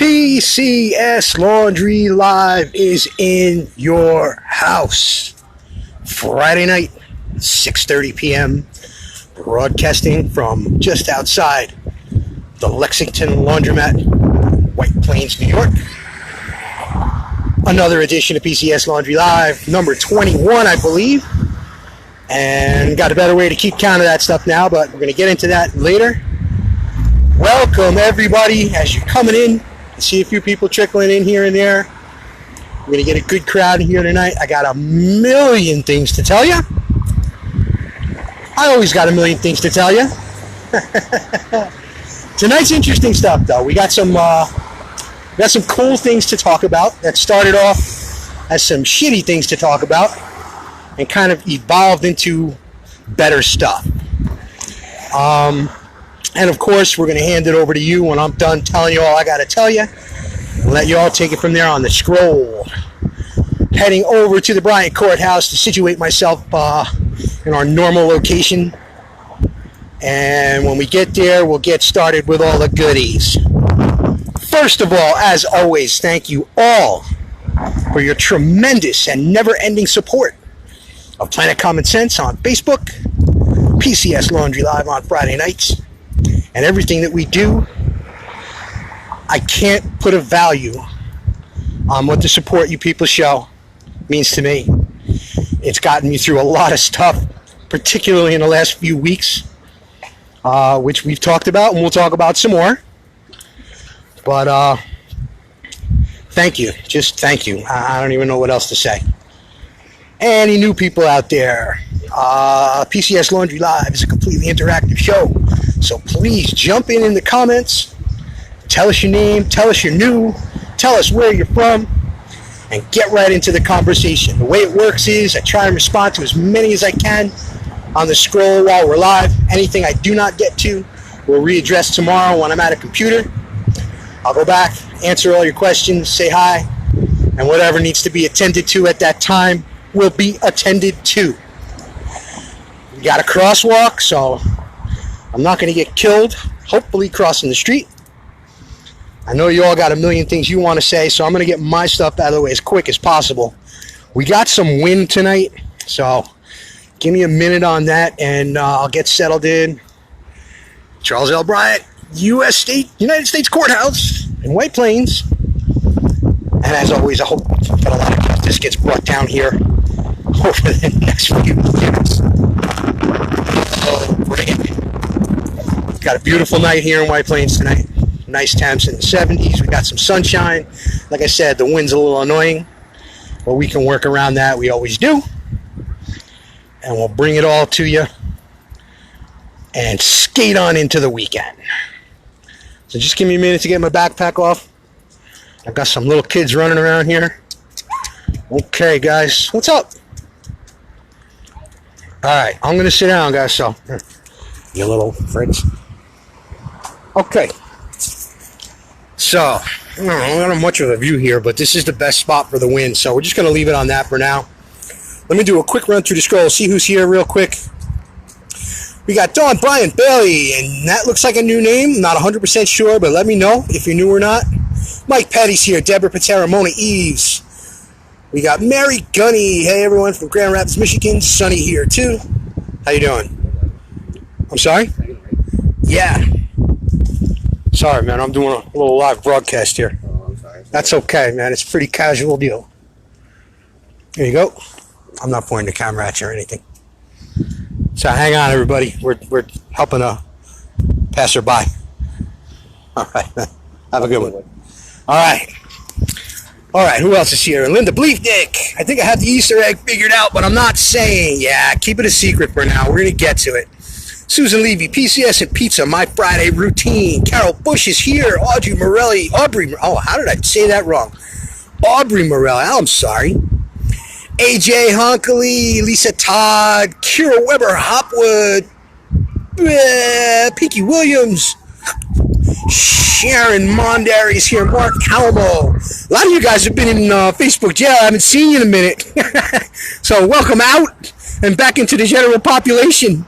PCS Laundry Live is in your house. Friday night, 6:30 p.m. Broadcasting from just outside the Lexington Laundromat, White Plains, New York. Another edition of PCS Laundry Live, number 21, I believe. And got a better way to keep count of that stuff now, but we're going to get into that later. Welcome, everybody, as you're coming in. I see a few people trickling in here and there. We're going to get a good crowd here tonight. I got a million things to tell you. I always got a million things to tell you. Tonight's interesting stuff, though. We got some cool things to talk about that started off as some shitty things to talk about and kind of evolved into better stuff. And of course, we're going to hand it over to you when I'm done telling you all I got to tell you. We'll let you all take it from there on the scroll. Heading over to the Bryant Courthouse to situate myself in our normal location. And when we get there, we'll get started with all the goodies. First of all, as always, thank you all for your tremendous and never-ending support of Planet Common Sense on Facebook, PCS Laundry Live on Friday nights, and everything that we do. I can't put a value on what the support you people show means to me. It's gotten me through a lot of stuff, particularly in the last few weeks, which we've talked about, and we'll talk about some more. But thank you. Just thank you. I don't even know what else to say. Any new people out there, PCS Laundry Live is a completely interactive show. So please jump in the comments. Tell us your name. Tell us you're new. Tell us where you're from. And get right into the conversation. The way it works is I try and respond to as many as I can on the scroll while we're live. Anything I do not get to, we'll readdress tomorrow when I'm at a computer. I'll go back, answer all your questions, say hi, and whatever needs to be attended to at that time will be attended to. We got a crosswalk, so I'm not going to get killed, hopefully crossing the street. I know you all got a million things you want to say, so I'm going to get my stuff out of the way as quick as possible. We got some wind tonight, so give me a minute on that, and I'll get settled in. Charles L. Bryant, United States Courthouse in White Plains. And as always, I hope that a lot of justice gets brought down here over the next few years. Got a beautiful night here in White Plains tonight. Nice temps in the 70s. We got some sunshine. Like I said, the wind's a little annoying, but we can work around that. We always do. And we'll bring it all to you and skate on into the weekend. So just give me a minute to get my backpack off. I've got some little kids running around here. Okay, guys. What's up? Alright, I'm going to sit down, guys. So, you little friends. Okay. So, I don't have much of a view here, but this is the best spot for the wind. So we're just going to leave it on that for now. Let me do a quick run through the scroll. See who's here real quick. We got Dawn Bryant Bailey, and that looks like a new name. Not 100% sure, but let me know if you're new or not. Mike Petty's here. Deborah Patera, Mona Eves. We got Mary Gunny. Hey, everyone from Grand Rapids, Michigan. Sunny here, too. How you doing? I'm sorry? Yeah. Sorry, man. I'm doing a little live broadcast here. Oh, I'm sorry. That's okay, man. It's a pretty casual deal. Here you go. I'm not pointing the camera at you or anything. So hang on, everybody. We're helping a passerby. All right. Have a good one. All right. All right. Who else is here? Linda Bleefdick. I think I have the Easter egg figured out, but I'm not saying. Yeah, keep it a secret for now. We're going to get to it. Susan Levy, PCS and Pizza, My Friday Routine. Carol Bush is here. Aubrey Morelli. How did I say that wrong? Aubrey Morelli. I'm sorry. AJ Honkley, Lisa Todd, Kira Weber Hopwood, Pinky Williams, Sharon Mondary is here, Mark Calmo. A lot of you guys have been in Facebook jail. I haven't seen you in a minute. So welcome out and back into the general population.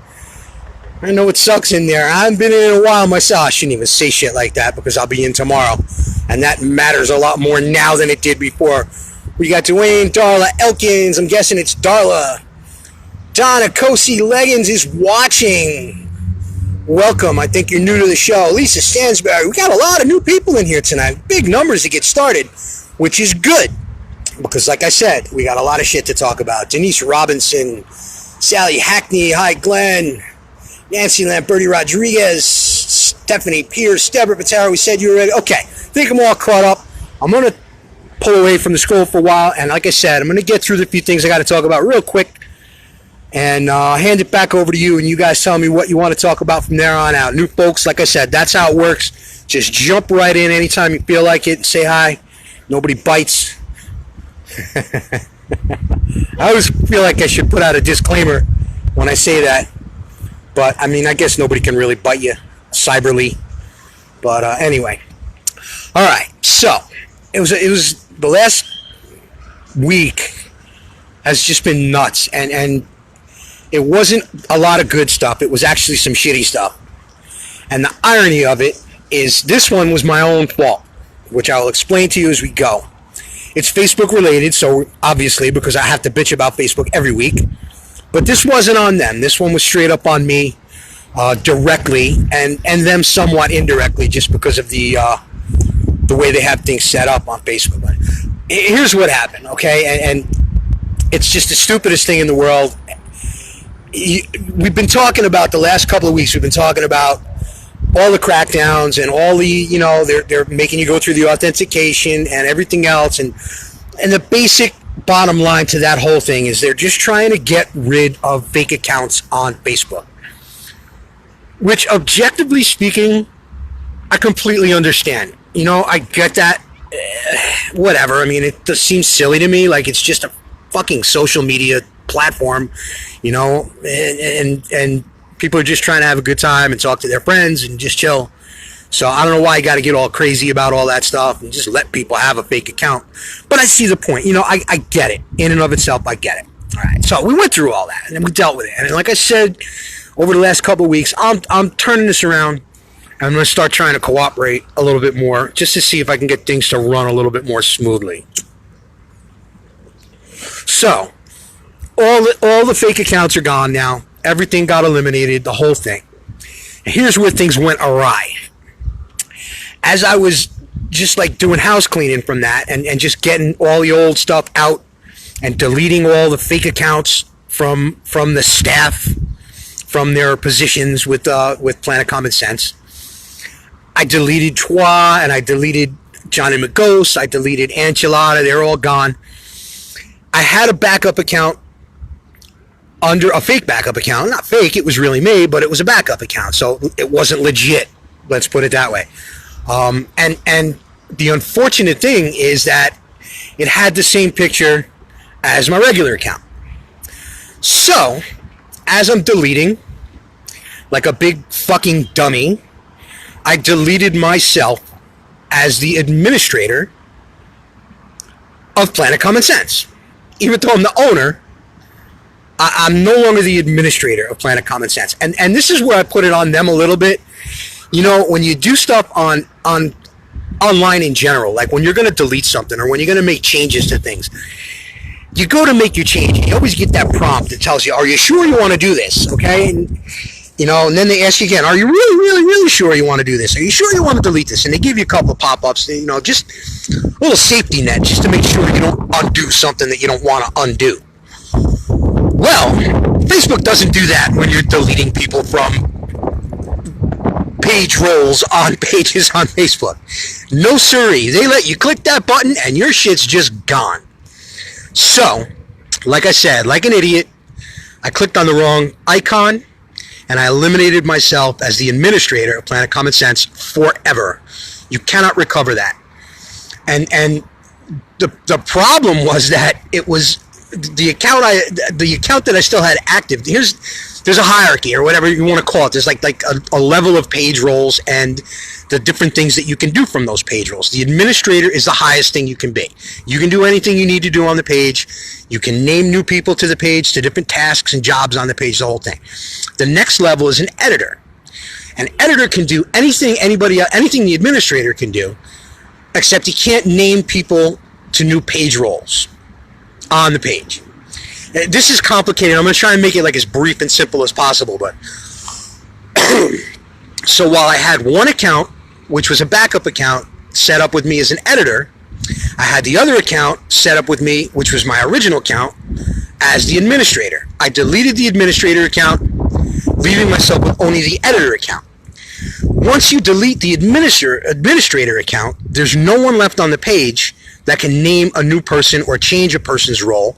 I know it sucks in there. I haven't been in a while myself. I shouldn't even say shit like that because I'll be in tomorrow. and that matters a lot more now than it did before. We got Dwayne, Darla, Elkins. I'm guessing it's Darla. Donna Kosi Leggins is watching. Welcome. I think you're new to the show. Lisa Stansberry. We got a lot of new people in here tonight. Big numbers to get started, which is good. Because like I said, we got a lot of shit to talk about. Denise Robinson, Sally Hackney, hi Glenn, Nancy Lamberti Rodriguez, Stephanie Pierce, Deborah Pataro. We said you were ready. Okay, I think I'm all caught up. I'm going to pull away from the scroll for a while. And like I said, I'm going to get through the few things I got to talk about real quick. And hand it back over to you. And you guys tell me what you want to talk about from there on out. New folks, like I said, that's how it works. Just jump right in anytime you feel like it and say hi. Nobody bites. I always feel like I should put out a disclaimer when I say that, but I mean, I guess nobody can really bite you cyberly. But anyway, all right. So it was the last week has just been nuts, and it wasn't a lot of good stuff. It was actually some shitty stuff, and the irony of it is this one was my own fault, which I will explain to you as we go. It's Facebook related, so obviously, because I have to bitch about Facebook every week. But this wasn't on them. This one was straight up on me directly, and them somewhat indirectly, just because of the way they have things set up on Facebook. But here's what happened, okay? And it's just the stupidest thing in the world. We've been talking about the last couple of weeks. We've been talking about all the crackdowns and all the, they're making you go through the authentication and everything else. And the basic bottom line to that whole thing is they're just trying to get rid of fake accounts on Facebook. Which, objectively speaking, I completely understand. I get that. Whatever. I mean, it just seems silly to me. Like, it's just a fucking social media platform, and people are just trying to have a good time and talk to their friends and just chill. So I don't know why you got to get all crazy about all that stuff and just let people have a fake account. But I see the point. I get it. In and of itself, I get it. All right. So we went through all that and then we dealt with it. And like I said, over the last couple of weeks, I'm turning this around. I'm going to start trying to cooperate a little bit more just to see if I can get things to run a little bit more smoothly. So all the fake accounts are gone now. Everything got eliminated, the whole thing. And here's where things went awry. As I was just like doing house cleaning from that and just getting all the old stuff out and deleting all the fake accounts from the staff, from their positions with Planet Common Sense, I deleted Twa and I deleted Johnny McGhost, I deleted Enchilada, they're all gone. I had a backup account under a fake backup account. Not fake, it was really me, but it was a backup account, so it wasn't legit. Let's put it that way. And the unfortunate thing is that it had the same picture as my regular account. So, as I'm deleting, like a big fucking dummy, I deleted myself as the administrator of Planet Common Sense. Even though I'm the owner, I'm no longer the administrator of Planet Common Sense. And this is where I put it on them a little bit. When you do stuff on online in general, like when you're going to delete something or when you're going to make changes to things, you go to make your change. You always get that prompt that tells you, are you sure you want to do this? Okay. And then they ask you again, are you really, really, really sure you want to do this? Are you sure you want to delete this? And they give you a couple of pop-ups, just a little safety net just to make sure you don't undo something that you don't want to undo. Well, Facebook doesn't do that when you're deleting people from page rolls on pages on Facebook. No siree. They let you click that button and your shit's just gone. So, like I said, like an idiot, I clicked on the wrong icon and I eliminated myself as the administrator of Planet Common Sense forever. You cannot recover that. And the problem was that it was the account that I still had active. There's a hierarchy or whatever you want to call it. There's like a level of page rolls and the different things that you can do from those page rolls. The administrator is the highest thing you can be. You can do anything you need to do on the page. You can name new people to the page, to different tasks and jobs on the page, the whole thing. The next level is an editor. An editor can do anything the administrator can do, except you can't name people to new page roles on the page. This is complicated. I'm going to try and make it like as brief and simple as possible. But so while I had one account, which was a backup account, set up with me as an editor, I had the other account set up with me, which was my original account, as the administrator. I deleted the administrator account, leaving myself with only the editor account. Once you delete the administrator account, there's no one left on the page that can name a new person or change a person's role,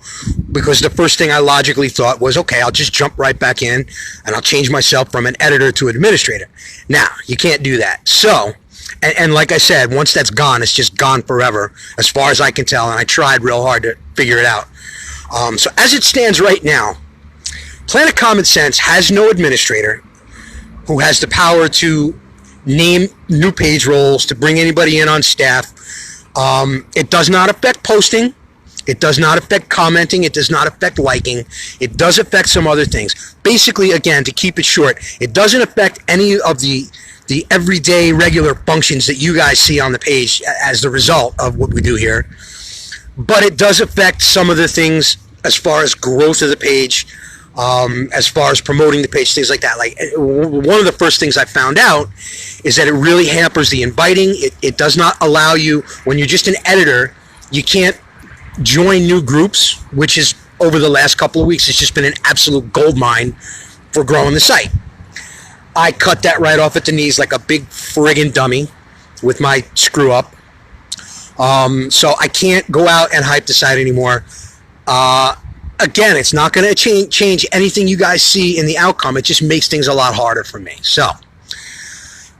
because the first thing I logically thought was, okay, I'll just jump right back in and I'll change myself from an editor to administrator. Now, you can't do that. So, and like I said, once that's gone, it's just gone forever, as far as I can tell, and I tried real hard to figure it out. So as it stands right now, Planet Common Sense has no administrator who has the power to name new page roles, to bring anybody in on staff. It does not affect posting. It does not affect commenting. It does not affect liking. It does affect some other things. Basically, again, to keep it short, it doesn't affect any of the everyday regular functions that you guys see on the page as the result of what we do here. But it does affect some of the things as far as growth of the page, as far as promoting the page, things like that. Like, one of the first things I found out is that it really hampers the inviting. It does not allow you, when you're just an editor, you can't join new groups, which is, over the last couple of weeks, it's just been an absolute goldmine for growing the site. I cut that right off at the knees like a big friggin' dummy with my screw up. So I can't go out and hype the site anymore. Again, it's not going to change anything you guys see in the outcome. It just makes things a lot harder for me. So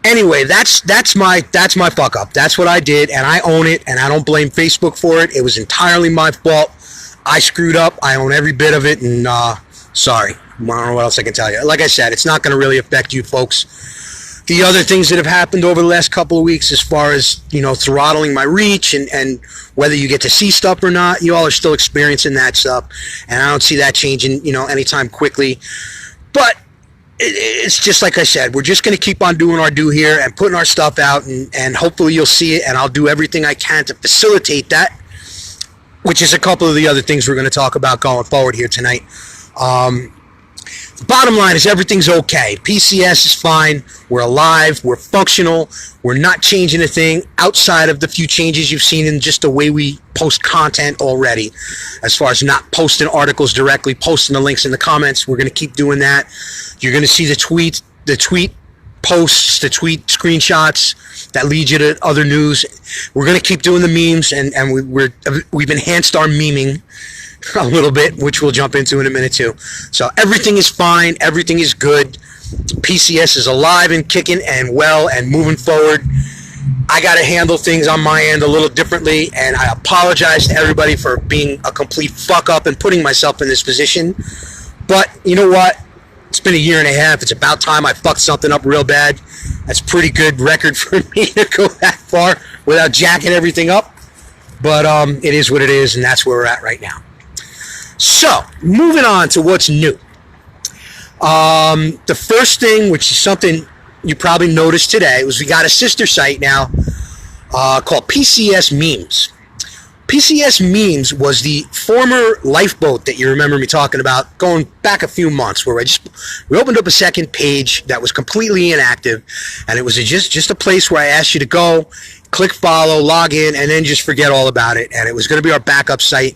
anyway, that's my fuck up. That's what I did, and I own it, and I don't blame Facebook for it. It was entirely my fault. I screwed up. I own every bit of it, and sorry. I don't know what else I can tell you. Like I said, it's not going to really affect you folks. The other things that have happened over the last couple of weeks, as far as, throttling my reach and whether you get to see stuff or not, you all are still experiencing that stuff, and I don't see that changing, anytime quickly. But it's just like I said, we're just going to keep on doing our due here and putting our stuff out, and hopefully you'll see it, and I'll do everything I can to facilitate that, which is a couple of the other things we're going to talk about going forward here tonight. The bottom line is everything's okay. PCS is fine. We're alive. We're functional. We're not changing a thing outside of the few changes you've seen in just the way we post content already. As far as not posting articles directly, posting the links in the comments, we're going to keep doing that. You're going to see the tweet posts, the tweet screenshots that lead you to other news. We're going to keep doing the memes, and we've enhanced our meming a little bit, which we'll jump into in a minute too. So everything is fine. Everything is good. PCS is alive and kicking and well and moving forward. I got to handle things on my end a little differently, and I apologize to everybody for being a complete fuck up and putting myself in this position. But you know what? It's been a year and a half. It's about time I fucked something up real bad. That's pretty good record for me to go that far without jacking everything up. But it is what it is, and that's where we're at right now. So, moving on to what's new. The first thing, which is something you probably noticed today, was we got a sister site now called PCS Memes. PCS Memes was the former lifeboat that you remember me talking about going back a few months, where we opened up a second page that was completely inactive, and it was just a place where I asked you to go, click follow, log in, and then just forget all about it. And it was going to be our backup site.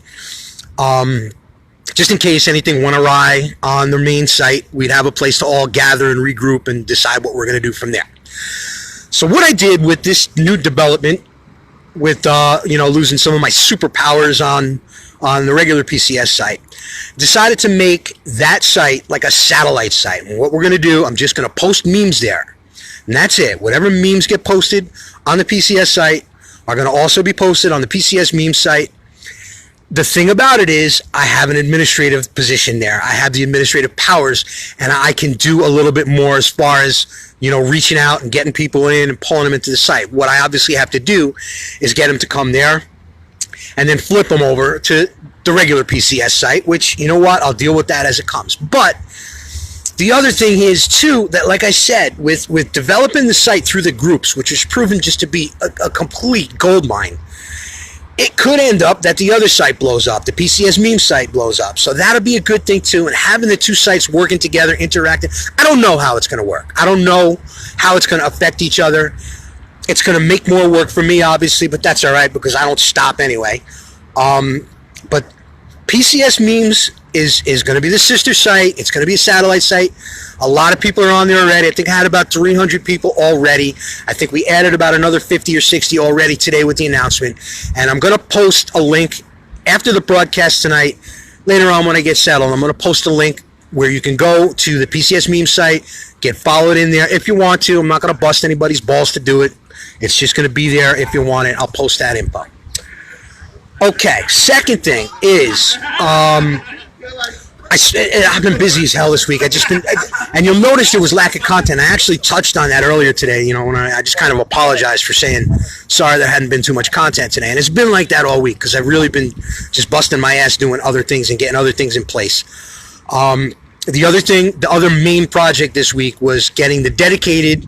Just in case anything went awry on the main site, we'd have a place to all gather and regroup and decide what we're going to do from there. So what I did with this new development, with losing some of my superpowers on the regular PCS site, decided to make that site like a satellite site. And what we're going to do, I'm just going to post memes there. And that's it. Whatever memes get posted on the PCS site are going to also be posted on the PCS meme site. The thing about it is I have an administrative position there. I have the administrative powers, and I can do a little bit more as far as, reaching out and getting people in and pulling them into the site. What I obviously have to do is get them to come there and then flip them over to the regular PCS site, which, you know what, I'll deal with that as it comes. But The other thing is, too, that like I said, with developing the site through the groups, which has proven just to be a complete gold mine, it could end up that the other site blows up. The PCS meme site blows up. So that'll be a good thing, too. And having the two sites working together, interacting, I don't know how it's going to work. I don't know how it's going to affect each other. It's going to make more work for me, obviously, but that's all right because I don't stop anyway. But PCS memes is going to be the sister site. It's going to be a satellite site. A lot of people are on there already. I think I had about 300 people already. I think we added about another 50 or 60 already today with the announcement. And I'm going to post a link after the broadcast tonight. Later on when I get settled, I'm going to post a link where you can go to the PCS meme site, get followed in there if you want to. I'm not going to bust anybody's balls to do it. It's just going to be there if you want it. I'll post that info. Okay, second thing is, I've been busy as hell this week. And you'll notice there was lack of content. I actually touched on that earlier today, when I just kind of apologized for saying sorry there hadn't been too much content today. And it's been like that all week because I've really been just busting my ass doing other things and getting other things in place. The other main project this week was getting the dedicated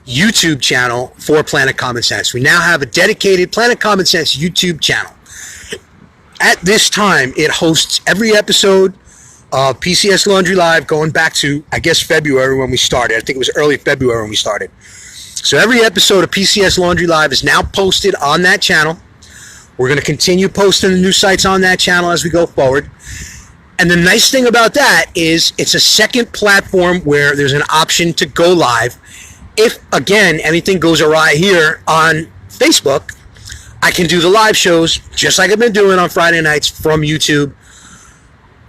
YouTube channel for Planet Common Sense. We now have a dedicated Planet Common Sense YouTube channel. At this time, it hosts every episode of PCS Laundry Live going back to, I guess, February when we started. I think it was early February when we started. So every episode of PCS Laundry Live is now posted on that channel. We're going to continue posting the new sites on that channel as we go forward. And the nice thing about that is it's a second platform where there's an option to go live. If, again, anything goes awry here on Facebook, I can do the live shows just like I've been doing on Friday nights from YouTube.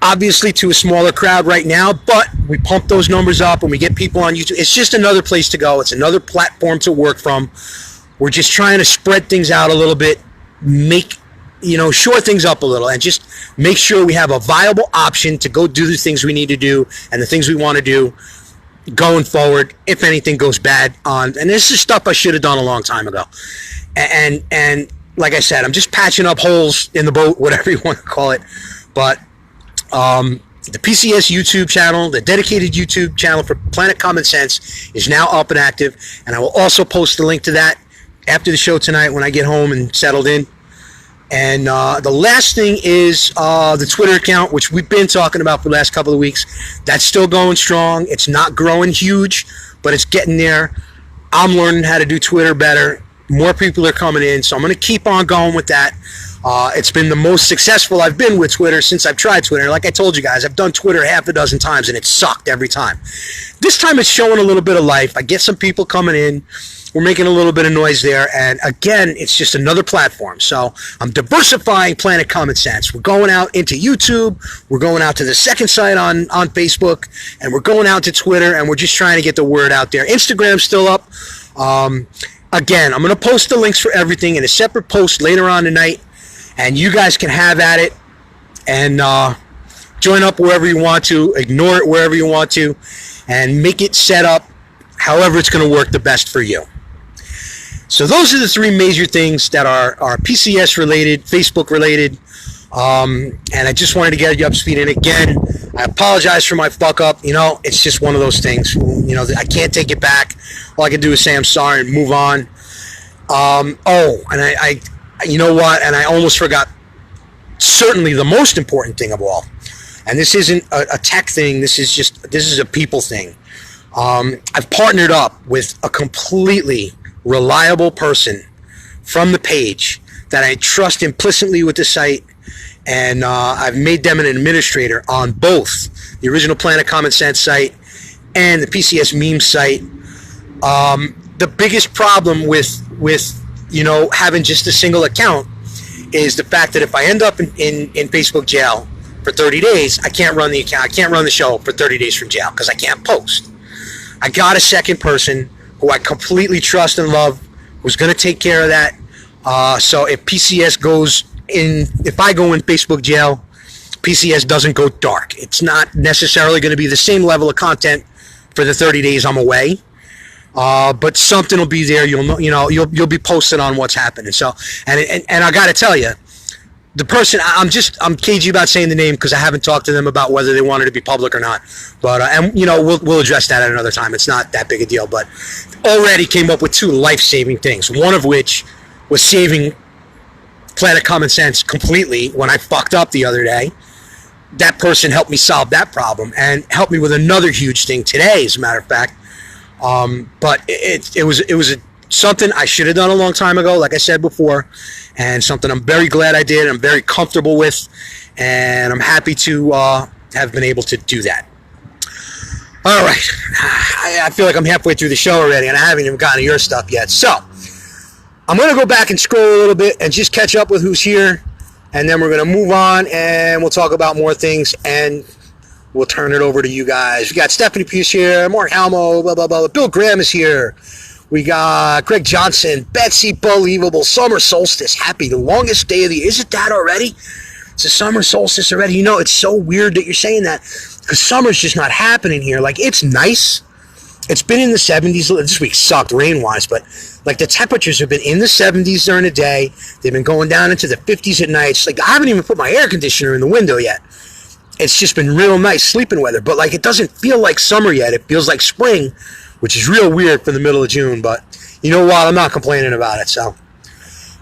Obviously to a smaller crowd right now, but we pump those numbers up and we get people on YouTube. It's just another place to go. It's another platform to work from. We're just trying to spread things out a little bit, shore things up a little, and just make sure we have a viable option to go do the things we need to do and the things we want to do going forward if anything goes bad on. And this is stuff I should have done a long time ago. And like I said, I'm just patching up holes in the boat, whatever you want to call it. But the PCS YouTube channel, the dedicated YouTube channel for Planet Common Sense, is now up and active. And I will also post the link to that after the show tonight when I get home and settled in. And the last thing is the Twitter account, which we've been talking about for the last couple of weeks. That's still going strong. It's not growing huge, but it's getting there. I'm learning how to do Twitter better. More people are coming in, so I'm going to keep on going with that. It's been the most successful I've been with Twitter since I've tried Twitter. Like I told you guys, I've done Twitter half a dozen times, and it sucked every time. This time it's showing a little bit of life. I get some people coming in. We're making a little bit of noise there, and again, it's just another platform. So I'm diversifying Planet Common Sense. We're going out into YouTube. We're going out to the second site on Facebook, and we're going out to Twitter, and we're just trying to get the word out there. Instagram's still up. Again, I'm going to post the links for everything in a separate post later on tonight, and you guys can have at it and join up wherever you want to, ignore it wherever you want to, and make it set up however it's going to work the best for you. So those are the three major things that are PCS related, Facebook related, and I just wanted to get you up to speed. And again, I apologize for my fuck up. It's just one of those things. I can't take it back. All I can do is say I'm sorry and move on. And I you know what? And I almost forgot certainly the most important thing of all. And this isn't a tech thing. This is a people thing. I've partnered up with a completely reliable person from the page that I trust implicitly with the site, and I've made them an administrator on both the original Planet Common Sense site and the PCS meme site. The biggest problem with having just a single account is the fact that if I end up in Facebook jail for 30 days, I can't run the account. I can't run the show for 30 days from jail because I can't post. I got a second person who I completely trust and love, who's going to take care of that. So if PCS if I go in Facebook jail, PCS doesn't go dark. It's not necessarily going to be the same level of content for the 30 days I'm away. But something will be there. You'll be posted on what's happening. So, and I got to tell you, the person, I'm cagey about saying the name because I haven't talked to them about whether they wanted to be public or not. But and we'll address that at another time. It's not that big a deal. But already came up with 2 life-saving things. One of which was saving Planet Common Sense completely when I fucked up the other day. That person helped me solve that problem and helped me with another huge thing today, as a matter of fact. But it was something I should have done a long time ago, like I said before, and something I'm very glad I did. I'm very comfortable with, and I'm happy to have been able to do that. All right, I feel like I'm halfway through the show already, and I haven't even gotten to your stuff yet. So I'm going to go back and scroll a little bit and just catch up with who's here, and then we're going to move on, and we'll talk about more things, and we'll turn it over to you guys. We got Stephanie Pierce here, Mark Halmo, blah, blah, blah. Bill Graham is here. We got Greg Johnson, Betsy Believable, Summer Solstice, happy, the longest day of the year. Is it that already? It's the summer solstice already. You know, it's so weird that you're saying that because summer's just not happening here. Like, it's nice. It's been in the 70s. This week sucked rain-wise, but, like, the temperatures have been in the 70s during the day. They've been going down into the 50s at night. It's like, I haven't even put my air conditioner in the window yet. It's just been real nice sleeping weather, but, like, it doesn't feel like summer yet. It feels like spring, which is real weird for the middle of June, but you know what? I'm not complaining about it, so.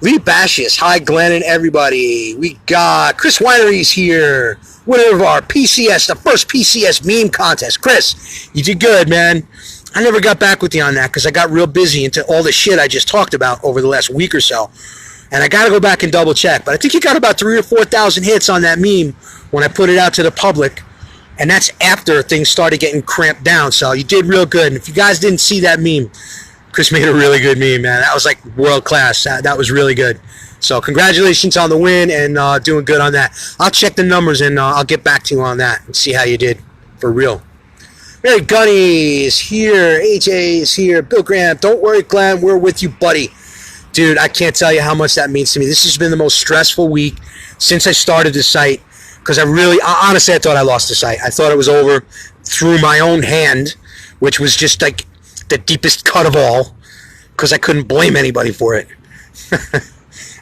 Lee Bashius, hi Glenn and everybody. We got Chris Winery's here, winner of our PCS, the first PCS meme contest. Chris, you did good, man. I never got back with you on that because I got real busy into all the shit I just talked about over the last week or so, and I got to go back and double check, but I think you got about 3,000 or 4,000 hits on that meme when I put it out to the public. And that's after things started getting cramped down. So you did real good. And if you guys didn't see that meme, Chris made a really good meme, man. That was like world class. That was really good. So congratulations on the win and doing good on that. I'll check the numbers and I'll get back to you on that and see how you did for real. Mary Gunny is here. AJ is here. Bill Graham, don't worry, Glenn. We're with you, buddy. Dude, I can't tell you how much that means to me. This has been the most stressful week since I started the site. Because honestly, I thought I lost the site. I thought it was over through my own hand, which was just like the deepest cut of all, because I couldn't blame anybody for it.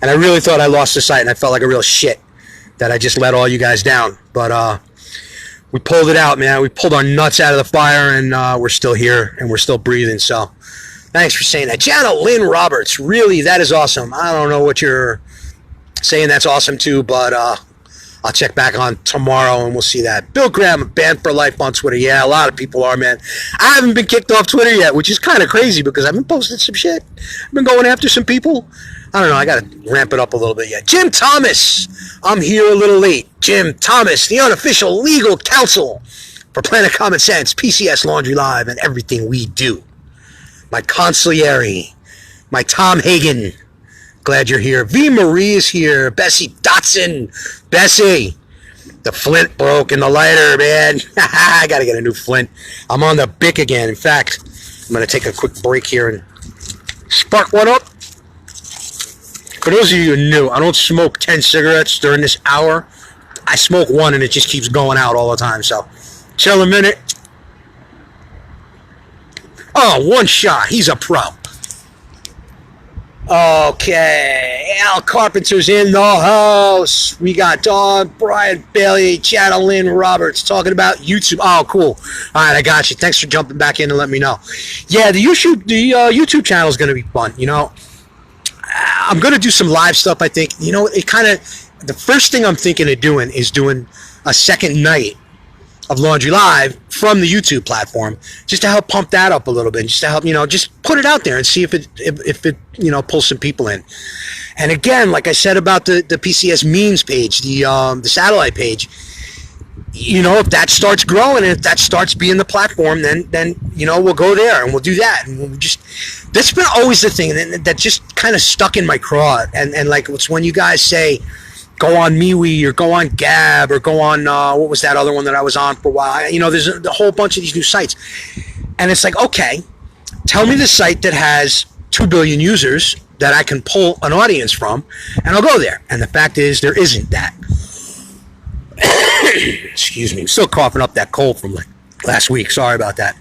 And I really thought I lost the site, and I felt like a real shit that I just let all you guys down. But we pulled it out, man. We pulled our nuts out of the fire, and we're still here, and we're still breathing. So thanks for saying that. Jana Lynn Roberts, really, that is awesome. I don't know what you're saying that's awesome too, but I'll check back on tomorrow and we'll see that. Bill Graham, banned for life on Twitter. Yeah, a lot of people are, man. I haven't been kicked off Twitter yet, which is kind of crazy because I've been posting some shit. I've been going after some people. I don't know. I got to ramp it up a little bit yet. Jim Thomas. I'm here a little late. Jim Thomas, the unofficial legal counsel for Planet Common Sense, PCS Laundry Live, and everything we do. My consigliere, my Tom Hagen. Glad you're here. V. Marie is here. Bessie Dotson. Bessie. The flint broke in the lighter, man. I got to get a new flint. I'm on the Bic again. In fact, I'm going to take a quick break here and spark one up. For those of you who are new, I don't smoke 10 cigarettes during this hour. I smoke one and it just keeps going out all the time. So, chill a minute. Oh, one shot. He's a pro. Okay, Al Carpenter's in the house. We got Dawn, Brian Bailey, Channel Lynn Roberts talking about YouTube. Oh, cool. All right, I got you. Thanks for jumping back in and letting me know. Yeah, the YouTube channel is going to be fun. You know, I'm going to do some live stuff, I think. You know, the first thing I'm thinking of doing is doing a second night of Laundry Live from the YouTube platform, just to help pump that up a little bit, just to help, just put it out there and see if it pulls some people in. And again, like I said about the PCS memes page, the satellite page, if that starts growing and if that starts being the platform, then we'll go there and we'll do that. And we'll that's been always the thing that just kind of stuck in my craw. And like, it's when you guys say, go on MeWe or go on Gab or go on, what was that other one that I was on for a while? There's a whole bunch of these new sites. And it's like, okay, tell me the site that has 2 billion users that I can pull an audience from, and I'll go there. And the fact is, there isn't that. Excuse me. I'm still coughing up that cold from last week. Sorry about that.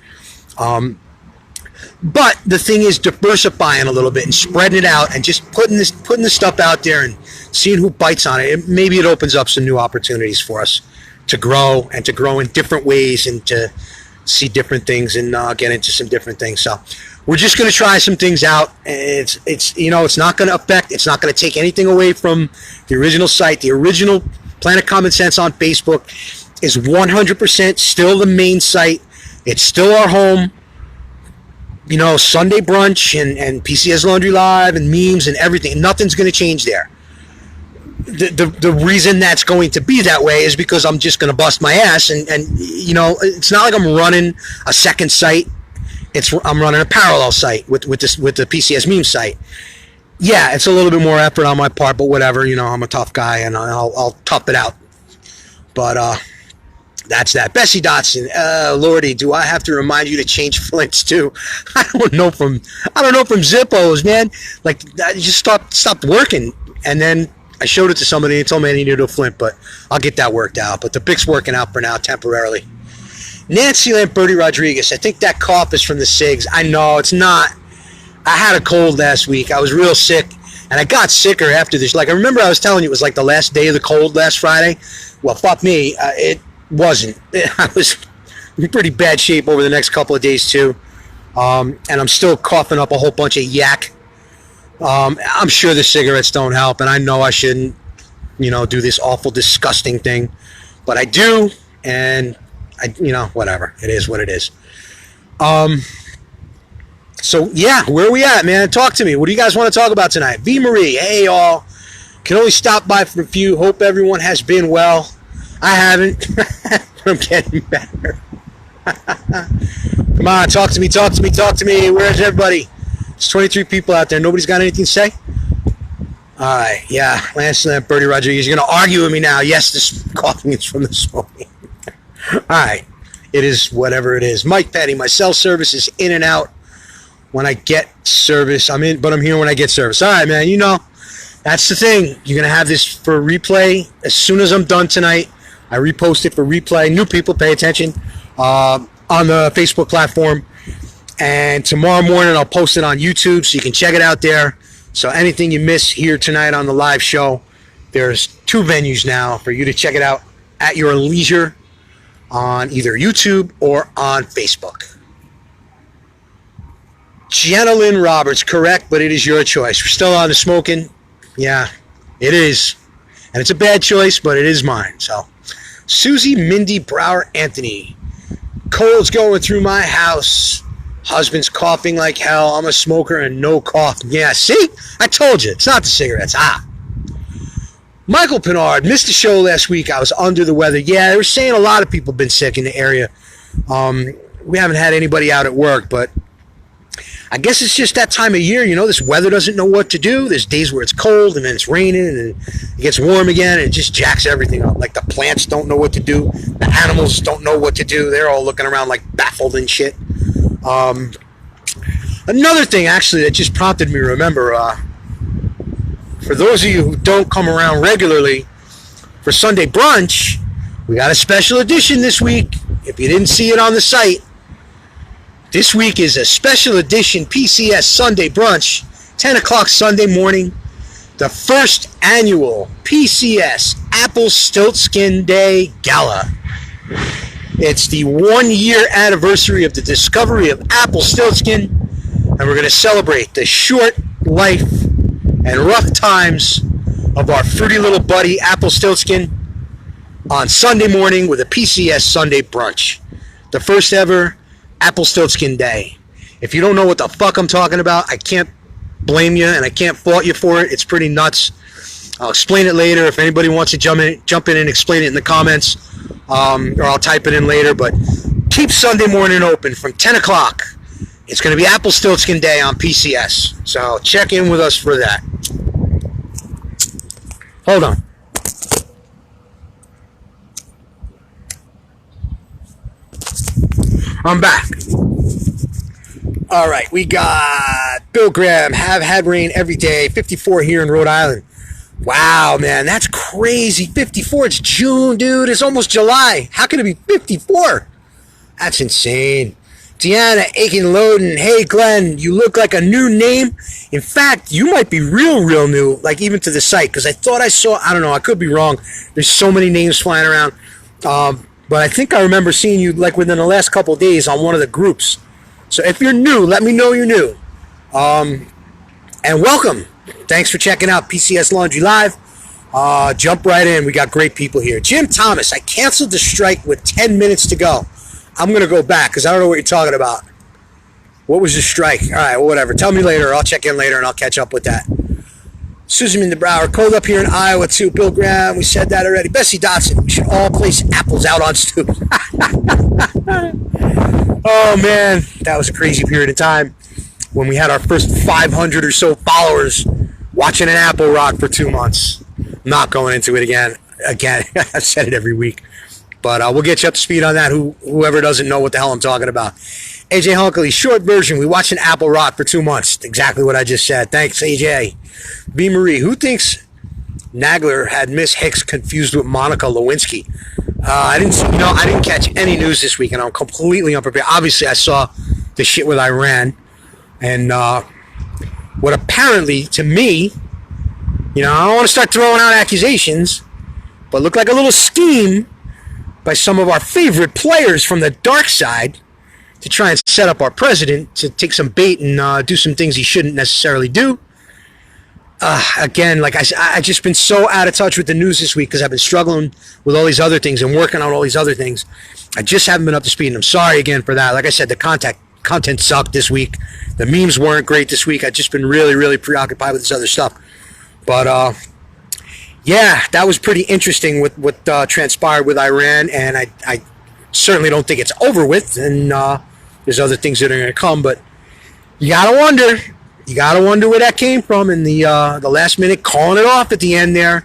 But the thing is diversifying a little bit and spreading it out and just putting this stuff out there and seeing who bites on it. Maybe it opens up some new opportunities for us to grow and to grow in different ways and to see different things and get into some different things. So we're just going to try some things out. It's not going to affect, it's not going to take anything away from the original site. The original Planet Common Sense on Facebook is 100% still the main site. It's still our home. Sunday brunch and PCS Laundry Live and memes and everything. Nothing's going to change there. The reason that's going to be that way is because I'm just going to bust my ass and it's not like I'm running a second site. I'm running a parallel site with the PCS meme site. Yeah, it's a little bit more effort on my part, but whatever. I'm a tough guy and I'll tough it out. But that's that. Bessie Dotson, Lordy, do I have to remind you to change flints too? I don't know from Zippos, man. Like, I just stopped working, and then I showed it to somebody and they told me I needed a flint, but I'll get that worked out. But the Bic's working out for now temporarily. Nancy Lamberti Rodriguez, I think that cough is from the cigs. I know it's not. I had a cold last week. I was real sick, and I got sicker after this. Like, I remember I was telling you it was like the last day of the cold last Friday. Well, fuck me. It wasn't. I was in pretty bad shape over the next couple of days too, and I'm still coughing up a whole bunch of yak. I'm sure the cigarettes don't help, and I know I shouldn't, do this awful, disgusting thing, but I do, and whatever. It is what it is. So yeah, where are we at, man? Talk to me. What do you guys want to talk about tonight? V Marie, hey y'all. Can only stop by for a few. Hope everyone has been well. I haven't. I'm getting better. Come on, talk to me. Where's everybody? There's 23 people out there. Nobody's got anything to say? All right, yeah. Lance Lamberti Rodriguez, you're going to argue with me now. Yes, this coughing is from the smoking. All right, it is whatever it is. Mike Petty, my cell service is in and out when I get service. I'm here when I get service. All right, man, that's the thing. You're going to have this for replay as soon as I'm done tonight. I repost it for replay. New people, pay attention on the Facebook platform. And tomorrow morning, I'll post it on YouTube so you can check it out there. So anything you miss here tonight on the live show, there's 2 venues now for you to check it out at your leisure on either YouTube or on Facebook. Jenna Lynn Roberts, correct, but it is your choice. We're still on the smoking. Yeah, it is. And it's a bad choice, but it is mine. So, Susie Mindy Brower Anthony. Cold's going through my house. Husband's coughing like hell. I'm a smoker and no cough. Yeah, see? I told you. It's not the cigarettes. Michael Pinard. Missed the show last week. I was under the weather. Yeah, they were saying a lot of people have been sick in the area. We haven't had anybody out at work, but I guess it's just that time of year. This weather doesn't know what to do. There's days where it's cold and then it's raining and then it gets warm again and it just jacks everything up. Like the plants don't know what to do. The animals don't know what to do. They're all looking around like baffled and shit. Another thing, actually, that just prompted me to remember, for those of you who don't come around regularly, for Sunday brunch, we got a special edition this week. If you didn't see it on the site, this week is a special edition PCS Sunday brunch, 10 o'clock Sunday morning, the first annual PCS Apple Stiltskin Day Gala. It's the 1-year anniversary of the discovery of apple stiltskin, and we're going to celebrate the short life and rough times of our fruity little buddy Apple Stiltskin on Sunday morning with a PCS Sunday brunch. The first ever Apple Stiltskin Day. If you don't know what the fuck I'm talking about, I can't blame you and I can't fault you for it. It's pretty nuts. I'll explain it later if anybody wants to jump in and explain it in the comments. Or I'll type it in later, but keep Sunday morning open from 10 o'clock. It's going to be Apple Stiltskin Day on PCS, so check in with us for that. Hold on. I'm back. All right, we got Bill Graham, have had rain every day, 54 here in Rhode Island. Wow, man, that's crazy. 54, it's June, dude. It's almost July. How can it be 54? That's insane. Deanna Aiken-Loden. Hey, Glenn, you look like a new name. In fact, you might be real new, like even to the site, because I thought I saw, I don't know, I could be wrong. There's so many names flying around. But I think I remember seeing you like within the last couple of days on one of the groups. So if you're new, let me know you're new. And welcome. Thanks for checking out PCS Laundry Live. Jump right in. We got great people here. Jim Thomas, I canceled the strike with 10 minutes to go. I'm going to go back because I don't know what you're talking about. What was the strike? All right, well, whatever. Tell me later. I'll check in later and I'll catch up with that. Susan DeBrower, cold up here in Iowa too. Bill Graham, we said that already. Bessie Dotson, we should all place apples out on stoop. Oh, man, that was a crazy period of time when we had our first 500 or so followers watching an apple rot for 2 months. Not going into it again. I've said it every week. But we'll get you up to speed on that, whoever doesn't know what the hell I'm talking about. AJ Hunkley, short version, we watched an apple rot for 2 months. Exactly what I just said. Thanks, AJ. B. Marie, who thinks Nagler had Miss Hicks confused with Monica Lewinsky? I didn't catch any news this week, and I'm completely unprepared. Obviously, I saw the shit with Iran, and what apparently, to me, I don't want to start throwing out accusations, but looked like a little scheme by some of our favorite players from the dark side to try and set up our president to take some bait and do some things he shouldn't necessarily do. Again, like I just been so out of touch with the news this week because I've been struggling with all these other things and working on all these other things. I just haven't been up to speed, and I'm sorry again for that. Like I said, the content sucked this week. The memes weren't great this week. I've just been really preoccupied with this other stuff. But yeah, that was pretty interesting with what transpired with Iran, and I certainly don't think it's over with, and there's other things that are going to come, but you got to wonder. You got to wonder where that came from in the last minute, calling it off at the end there.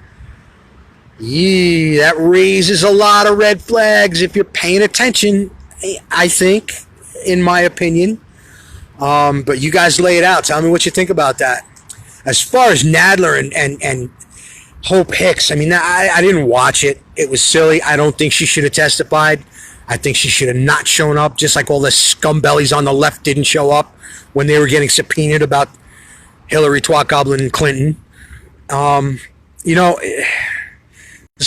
That raises a lot of red flags if you're paying attention, I think, in my opinion. But you guys lay it out. Tell me what you think about that. As far as Nadler and Hope Hicks, I mean, I didn't watch it. It was silly. I don't think she should have testified. I think she should have not shown up, just like all the scumbellies on the left didn't show up when they were getting subpoenaed about Hillary Twat Goblin Clinton. This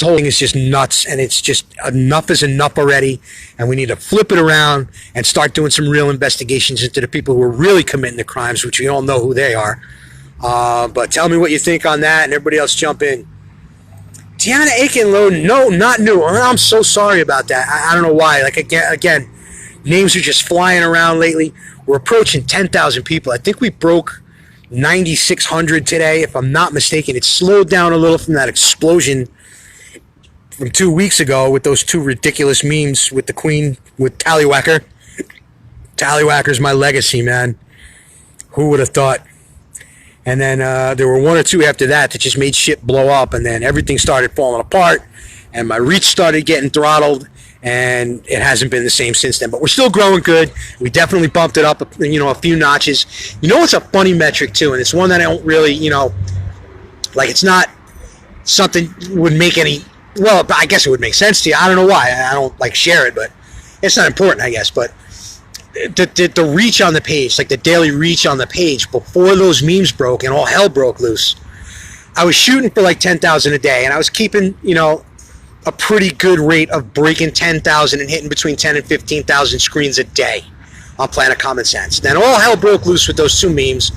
whole thing is just nuts, and it's just enough is enough already, and we need to flip it around and start doing some real investigations into the people who are really committing the crimes, which we all know who they are. But tell me what you think on that, and everybody else jump in. Deanna Aiken-Loden, no, not new. I'm so sorry about that. I don't know why. Like, again, names are just flying around lately. We're approaching 10,000 people. I think we broke 9,600 today, if I'm not mistaken. It slowed down a little from that explosion from 2 weeks ago with those two ridiculous memes with the Queen, with Tallywhacker. Tallywhacker's my legacy, man. Who would have thought? And then there were one or two after that just made shit blow up, and then everything started falling apart, and my reach started getting throttled, and it hasn't been the same since then. But we're still growing good. We definitely bumped it up, a few notches. You know what's a funny metric, too, and it's one that I don't really, like it's not something would make any, well, I guess it would make sense to you. I don't know why. I don't, share it, but it's not important, I guess, but the reach on the page, like the daily reach on the page before those memes broke and all hell broke loose, I was shooting for 10,000 a day, and I was keeping, a pretty good rate of breaking 10,000 and hitting between 10 and 15,000 screens a day on Planet Common Sense. Then all hell broke loose with those two memes.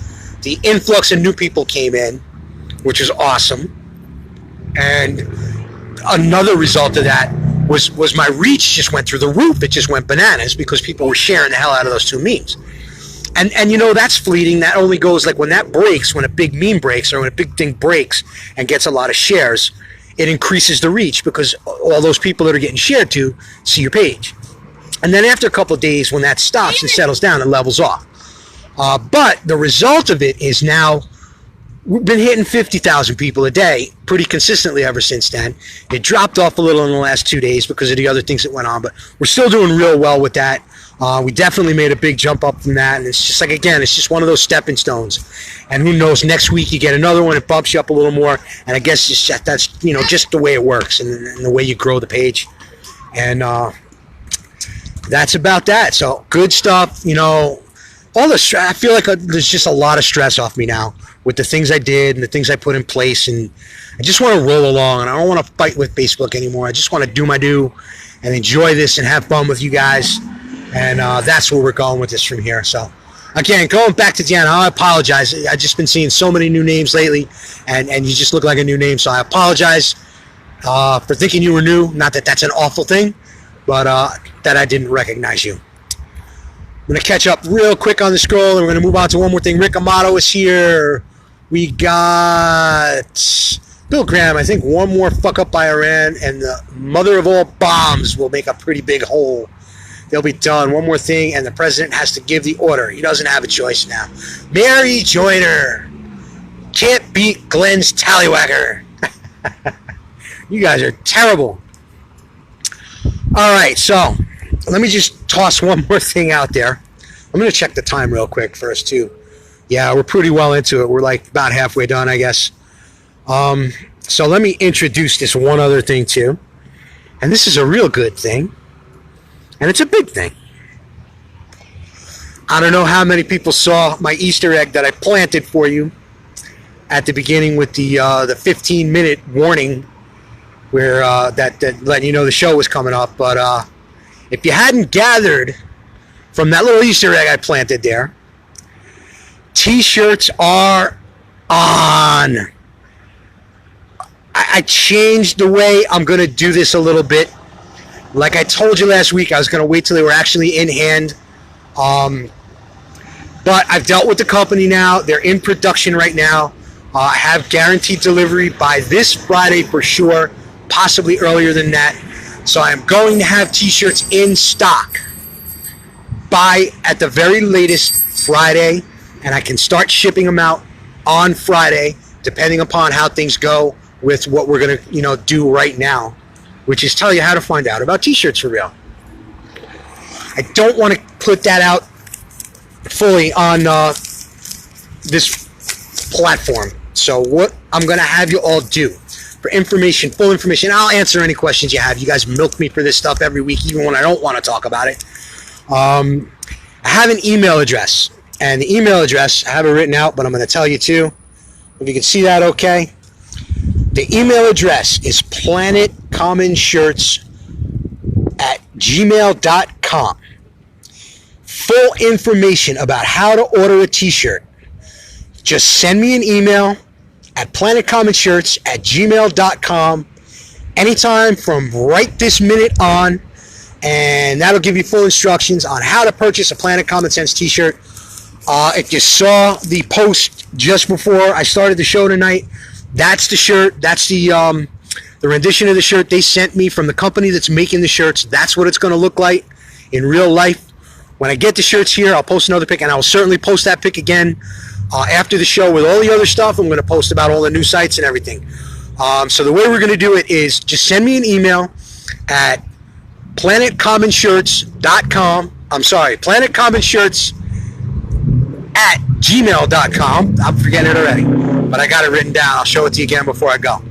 The influx of new people came in, which was awesome. And another result of that was my reach just went through the roof. It just went bananas because people were sharing the hell out of those two memes. And that's fleeting. That only goes when that breaks, when a big meme breaks or when a big thing breaks and gets a lot of shares, it increases the reach because all those people that are getting shared to see your page. And then after a couple of days, when that stops and settles down, it levels off. But the result of it is now we've been hitting 50,000 people a day pretty consistently ever since then. It dropped off a little in the last 2 days because of the other things that went on, but we're still doing real well with that. We definitely made a big jump up from that, and it's just it's just one of those stepping stones. And who knows, next week you get another one, it bumps you up a little more, and I guess that's just the way it works and the way you grow the page. And that's about that. So good stuff. You know, all the stress. I feel like there's just a lot of stress off me now with the things I did and the things I put in place, and I just want to roll along, and I don't want to fight with Facebook anymore. I just want to do my due and enjoy this and have fun with you guys, and that's where we're going with this from here. So again, going back to Deanna, I apologize. I've just been seeing so many new names lately, and you just look like a new name, so I apologize for thinking you were new. Not that that's an awful thing, but that I didn't recognize you. I'm going to catch up real quick on the scroll, and we're going to move on to one more thing. Rick Amato is here. We got Bill Graham. I think one more fuck up by Iran, and the mother of all bombs will make a pretty big hole. They'll be done. One more thing, and the president has to give the order. He doesn't have a choice now. Mary Joyner can't beat Glenn's tallywhacker. You guys are terrible. All right, so let me just toss one more thing out there. I'm going to check the time real quick first, too. Yeah, we're pretty well into it. We're like about halfway done, I guess. So let me introduce this one other thing, too. And this is a real good thing. And it's a big thing. I don't know how many people saw my Easter egg that I planted for you at the beginning with the 15-minute warning where that letting you know the show was coming up. But if you hadn't gathered from that little Easter egg I planted there, T-shirts are on. I changed the way I'm going to do this a little bit. Like I told you last week, I was going to wait till they were actually in hand. But I've dealt with the company now. They're in production right now. I have guaranteed delivery by this Friday for sure, possibly earlier than that. So I'm going to have T-shirts in stock by, at the very latest, Friday. And I can start shipping them out on Friday, depending upon how things go with what we're going to, do right now, which is tell you how to find out about T-shirts for real. I don't want to put that out fully on this platform. So what I'm going to have you all do for information, full information, I'll answer any questions you have. You guys milk me for this stuff every week, even when I don't want to talk about it. I have an email address. And the email address, I have it written out, but I'm going to tell you too. If you can see that okay. The email address is planetcommonshirts@gmail.com. Full information about how to order a T-shirt. Just send me an email at planetcommonshirts@gmail.com anytime from right this minute on, and that'll give you full instructions on how to purchase a Planet Common Sense T-shirt. If you saw the post just before I started the show tonight, that's the shirt. That's the rendition of the shirt they sent me from the company that's making the shirts. That's what it's going to look like in real life. When I get the shirts here, I'll post another pic, and I'll certainly post that pic again after the show with all the other stuff. I'm going to post about all the new sites and everything. So the way we're going to do it is just send me an email at planetcommonshirts.com. I'm sorry, planetcommonshirts@gmail.com. I'm forgetting it already, but I got it written down. I'll show it to you again before I go.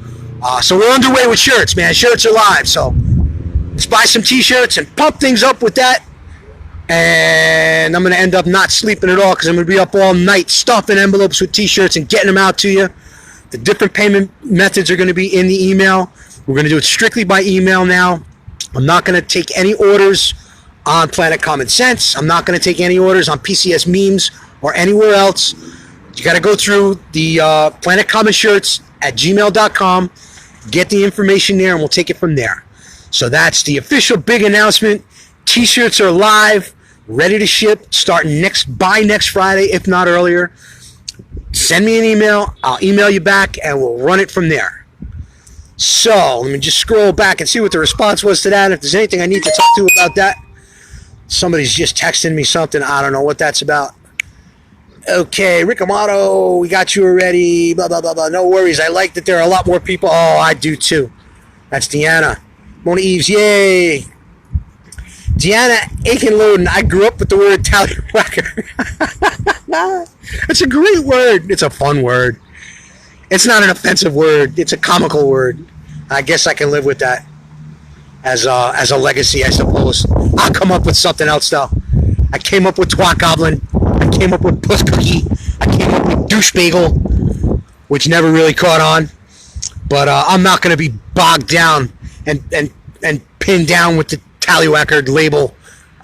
So we're underway with shirts, man. Shirts are live, so let's buy some T-shirts and pump things up with that. And I'm going to end up not sleeping at all because I'm going to be up all night stuffing envelopes with T-shirts and getting them out to you. The different payment methods are going to be in the email. We're going to do it strictly by email now. I'm not going to take any orders on Planet Common Sense. I'm not going to take any orders on PCS memes or anywhere else. You got to go through the planetcommonshirts@gmail.com, get the information there, and we'll take it from there. So that's the official big announcement. T-shirts are live, ready to ship, starting by next Friday, if not earlier. Send me an email. I'll email you back, and we'll run it from there. So let me just scroll back and see what the response was to that. And if there's anything I need to talk to about that, somebody's just texting me something. I don't know what that's about. Okay, Rick Amato, we got you already. Blah, blah, blah, blah. No worries. I like that there are a lot more people. Oh, I do too. That's Deanna. Mona Eves, yay. Deanna Aiken-Loden, I grew up with the word tallywhacker. It's a great word. It's a fun word. It's not an offensive word. It's a comical word. I guess I can live with that. as a legacy, I suppose. I'll come up with something else though. I came up with Twat Goblin. I came up with Puss Cookie. I came up with Douche Bagel, which never really caught on. But I'm not going to be bogged down and pinned down with the Tallywhacker label.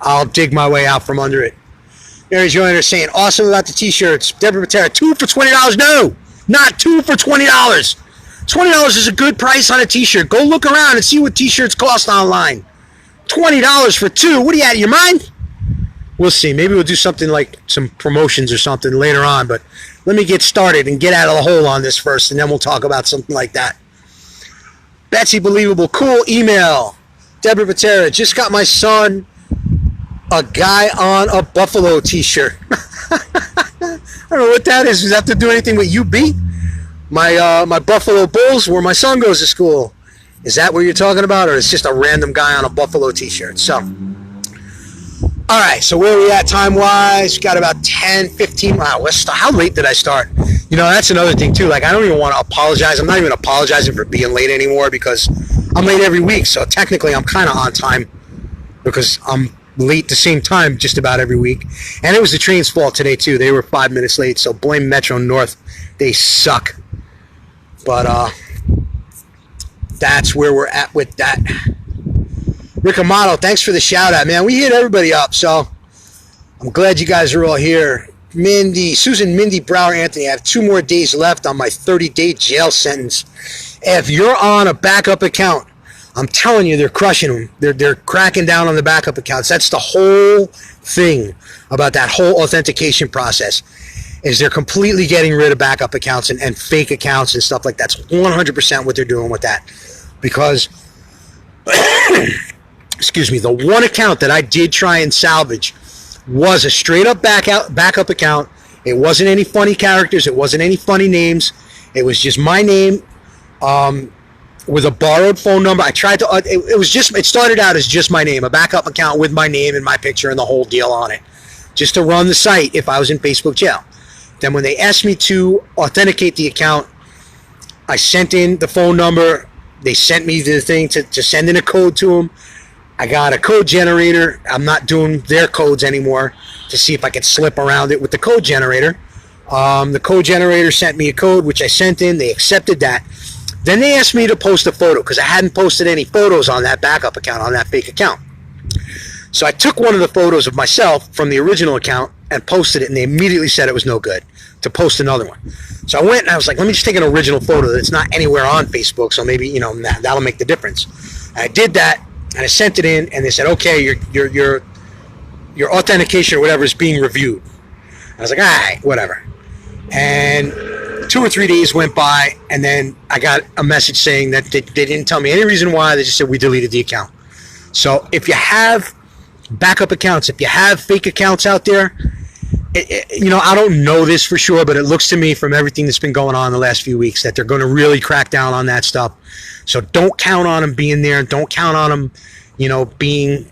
I'll dig my way out from under it. Mary's Joiner saying, awesome about the t-shirts. Deborah Patera, 2 for $20. No, not 2 for $20. $20 is a good price on a t-shirt. Go look around and see what t-shirts cost online. $20 for 2. What are you out of your mind? We'll see. Maybe we'll do something like some promotions or something later on. But let me get started and get out of the hole on this first, and then we'll talk about something like that. Betsy Believable, cool email. Deborah Patera, just got my son a guy on a Buffalo t-shirt. I don't know what that is. Does that have to do anything with UB? My Buffalo Bulls, where my son goes to school. Is that what you're talking about, or is it just a random guy on a Buffalo t-shirt? So, all right, so where are we at time-wise? Got about 10, 15. Wow, how late did I start? You know, that's another thing, too. Like, I don't even want to apologize. I'm not even apologizing for being late anymore because I'm late every week. So, technically, I'm kind of on time because I'm late the same time just about every week. And it was the train's fault today, too. They were 5 minutes late, so blame Metro North. They suck. But that's where we're at with that. Rick Amato, thanks for the shout out, man. We hit everybody up, so I'm glad you guys are all here. Susan Mindy Brower Anthony, I have 2 more days left on my 30-day jail sentence. If you're on a backup account, I'm telling you, they're crushing them. They're cracking down on the backup accounts. That's the whole thing about that whole authentication process, is they're completely getting rid of backup accounts and fake accounts and stuff like that. That's 100% what they're doing with that. Because, excuse me, the one account that I did try and salvage was a straight-up backup account. It wasn't any funny characters. It wasn't any funny names. It was just my name with a borrowed phone number. I tried to, it started out as just my name, a backup account with my name and my picture and the whole deal on it, just to run the site if I was in Facebook jail. Then when they asked me to authenticate the account, I sent in the phone number. They sent me the thing to send in a code to them. I got a code generator. I'm not doing their codes anymore to see if I could slip around it with the code generator. The code generator sent me a code, which I sent in. They accepted that. Then they asked me to post a photo because I hadn't posted any photos on that backup account, on that fake account. So I took one of the photos of myself from the original account and posted it, and they immediately said it was no good to post another one. So I went and I was like, let me just take an original photo that's not anywhere on Facebook, so maybe, you know, that'll make the difference. And I did that, and I sent it in, and they said, okay, your authentication or whatever is being reviewed. I was like, all right, whatever. And 2 or 3 days went by, and then I got a message saying that they didn't tell me any reason why. They just said we deleted the account. So if you have backup accounts, if you have fake accounts out there, you know, I don't know this for sure, but it looks to me from everything that's been going on the last few weeks that they're going to really crack down on that stuff. So don't count on them being there. Don't count on them, you know, being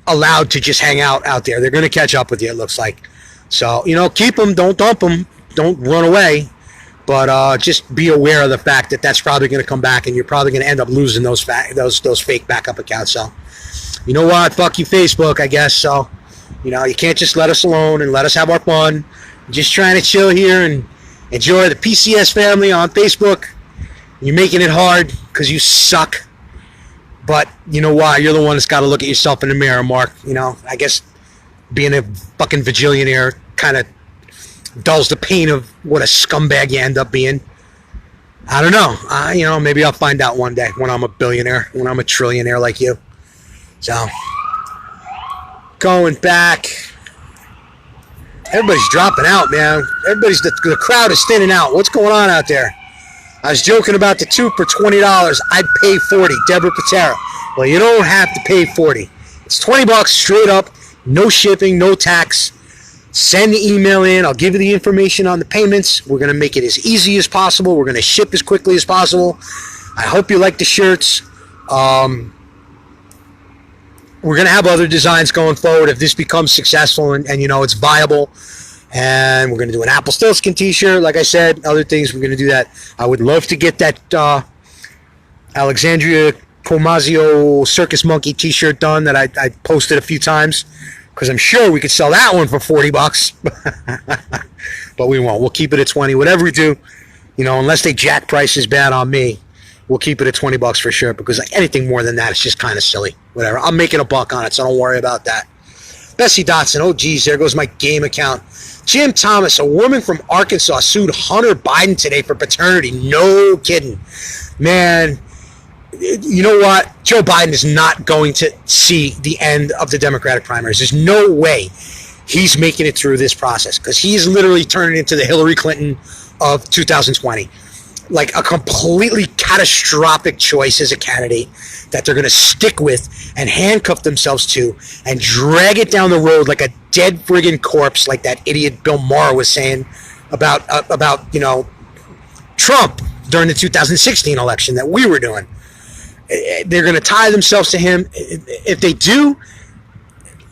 allowed to just hang out there. They're going to catch up with you, it looks like. So, you know, keep them. Don't dump them. Don't run away. But just be aware of the fact that that's probably going to come back, and you're probably going to end up losing those fake backup accounts. So, you know what? Fuck you, Facebook, I guess. So, you know, you can't just let us alone and let us have our fun. We're just trying to chill here and enjoy the PCS family on Facebook. You're making it hard because you suck. But you know why? You're the one that's got to look at yourself in the mirror, Mark. You know, I guess being a fucking vigillionaire kind of dulls the pain of what a scumbag you end up being. I don't know. You know, maybe I'll find out one day when I'm a billionaire, when I'm a trillionaire like you. So, going back. Everybody's dropping out, man. The crowd is thinning out. What's going on out there? I was joking about the 2 for $20. I'd pay $40. Deborah Patera. Well, you don't have to pay $40. It's $20 straight up. No shipping, no tax. Send the email in. I'll give you the information on the payments. We're going to make it as easy as possible. We're going to ship as quickly as possible. I hope you like the shirts. We're going to have other designs going forward if this becomes successful and you know, it's viable. And we're going to do an Apple Stillskin t-shirt. Like I said, other things, we're going to do that. I would love to get that Alexandria Pomazio Circus Monkey t-shirt done that I posted a few times, because I'm sure we could sell that one for $40. But we won't. We'll keep it at 20. Whatever we do, unless they jack prices bad on me, we'll keep it at $20 for sure, because like anything more than that, it's just kind of silly. Whatever. I'm making a buck on it, so don't worry about that. Bessie Dotson, oh geez, there goes my game account. Jim Thomas, a woman from Arkansas sued Hunter Biden today for paternity. No kidding. Man, you know what? Joe Biden is not going to see the end of the Democratic primaries. There's no way he's making it through this process, because he's literally turning into the Hillary Clinton of 2020. Like a completely catastrophic choice as a candidate that they're going to stick with and handcuff themselves to and drag it down the road like a dead friggin' corpse, like that idiot Bill Maher was saying about Trump during the 2016 election that we were doing. They're going to tie themselves to him. If they do,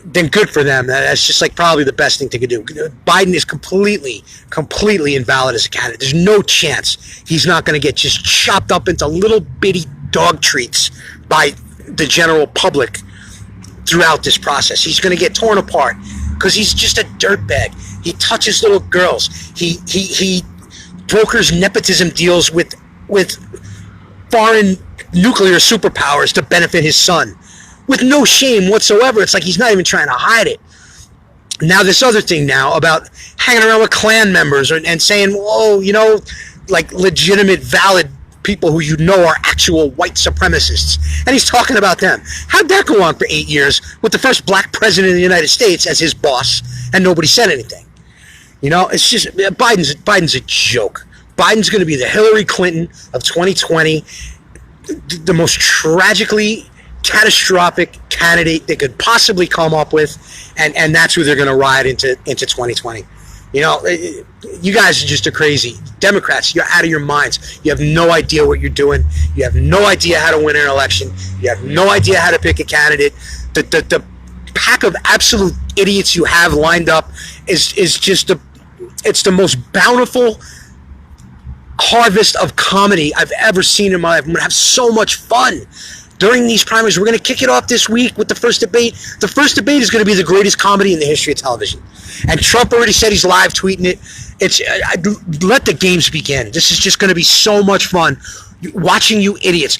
then good for them. That's just like probably the best thing they could do. Biden is completely invalid as a candidate. There's no chance he's not going to get just chopped up into little bitty dog treats by the general public throughout this process. He's going to get torn apart because he's just a dirtbag. He touches little girls. He brokers nepotism deals with foreign nuclear superpowers to benefit his son, with no shame whatsoever. It's like he's not even trying to hide it. Now this other thing now about hanging around with Klan members and saying, like legitimate, valid people who are actual white supremacists. And he's talking about them. How'd that go on for 8 years with the first black president of the United States as his boss and nobody said anything? It's just, Biden's a joke. Biden's going to be the Hillary Clinton of 2020, the most tragically catastrophic candidate they could possibly come up with, and that's who they're going to ride into 2020. You guys are just a crazy Democrats. You're out of your minds. You have no idea what you're doing. You have no idea how to win an election. You have no idea how to pick a candidate. The pack of absolute idiots you have lined up is just it's the most bountiful harvest of comedy I've ever seen in my life. I'm going to have so much fun during these primaries. We're going to kick it off this week with the first debate. The first debate is going to be the greatest comedy in the history of television. And Trump already said he's live tweeting it. Let the games begin. This is just going to be so much fun watching you idiots.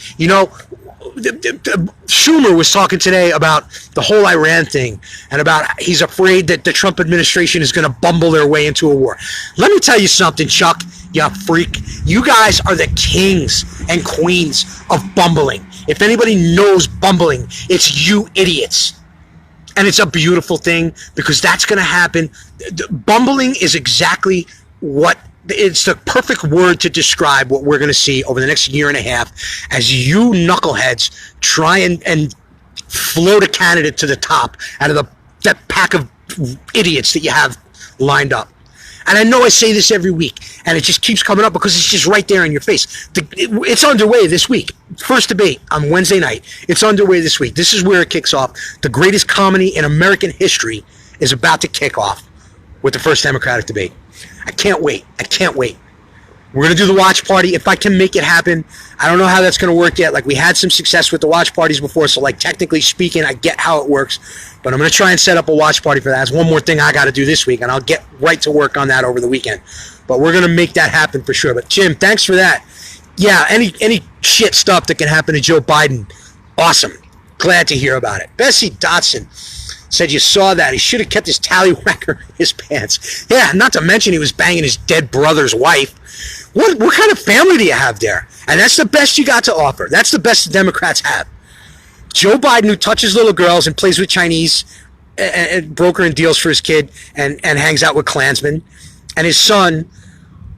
Schumer was talking today about the whole Iran thing and about he's afraid that the Trump administration is going to bumble their way into a war. Let me tell you something, Chuck, you freak. You guys are the kings and queens of bumbling. If anybody knows bumbling, it's you idiots. And it's a beautiful thing because that's going to happen. Bumbling is exactly it's the perfect word to describe what we're going to see over the next year and a half as you knuckleheads try and float a candidate to the top out of that pack of idiots that you have lined up. And I know I say this every week, and it just keeps coming up because it's just right there in your face. It's underway this week. First debate on Wednesday night. It's underway this week. This is where it kicks off. The greatest comedy in American history is about to kick off with the first Democratic debate. I can't wait. We're going to do the watch party. If I can make it happen, I don't know how that's going to work yet. Like, we had some success with the watch parties before, so, like, technically speaking, I get how it works. But I'm going to try and set up a watch party for that. That's one more thing I got to do this week, and I'll get right to work on that over the weekend. But we're going to make that happen for sure. But, Jim, thanks for that. Yeah, any shit stuff that can happen to Joe Biden, awesome. Glad to hear about it. Bessie Dotson said you saw that. He should have kept his tallywhacker in his pants. Yeah, not to mention he was banging his dead brother's wife. What kind of family do you have there? And that's the best you got to offer. That's the best the Democrats have. Joe Biden, who touches little girls and plays with Chinese and broker and deals for his kid and hangs out with Klansmen. And his son,